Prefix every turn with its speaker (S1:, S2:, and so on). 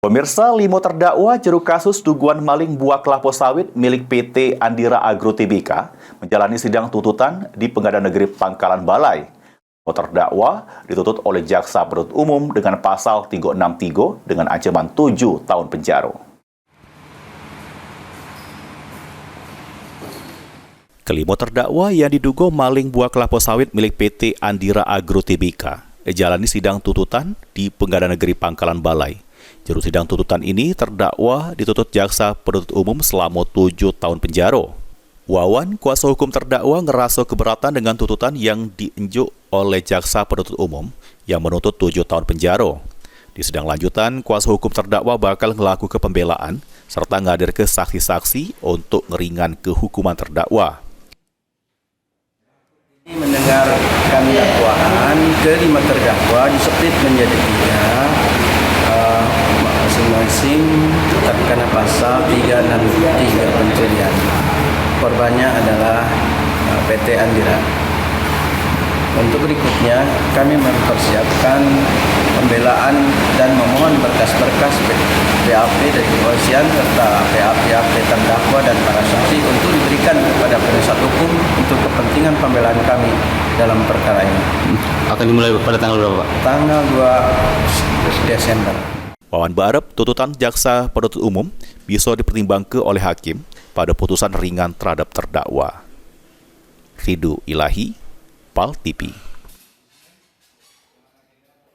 S1: Pemirsa, 5 terdakwa jeru kasus dugaan maling buah kelapa sawit milik PT Andira Agro Tbk menjalani sidang tuntutan di Pengadilan Negeri Pangkalan Balai. 5 terdakwa dituntut oleh Jaksa Penuntut Umum dengan pasal 363 dengan ancaman 7 tahun penjara. Kelima terdakwa yang diduga maling buah kelapa sawit milik PT Andira Agro Tbk jalani sidang tuntutan di Pengadilan Negeri Pangkalan Balai. Juru sidang tuntutan ini terdakwa dituntut Jaksa Penuntut Umum selama 7 tahun penjara. Wawan, kuasa hukum terdakwa, ngerasa keberatan dengan tuntutan yang diunjuk oleh Jaksa Penuntut Umum yang menuntut 7 tahun penjara. Di sidang lanjutan, kuasa hukum terdakwa bakal melakukan pembelaan serta ngadir ke saksi-saksi untuk ngeringan kehukuman terdakwa.
S2: Mendengarkan dakwaan, kelima terdakwa displit menjadi 3. Masing-masing terkena pasal 363 pencurian. Korbannya adalah PT Andira. Untuk berikutnya, kami mempersiapkan pembelaan dan memohon berkas-berkas BAP dari kepolisian serta BAP terdakwa dan para saksi untuk diberikan kepada penasihat hukum untuk kepentingan pembelaan kami dalam perkara ini.
S3: Akan dimulai pada tanggal berapa, Pak?
S2: Tanggal 2 Desember.
S1: Wawan berharap tuntutan Jaksa Penuntut Umum bisa dipertimbangkan oleh hakim pada putusan ringan terhadap terdakwa. Ridho Ilahi, PAL TV.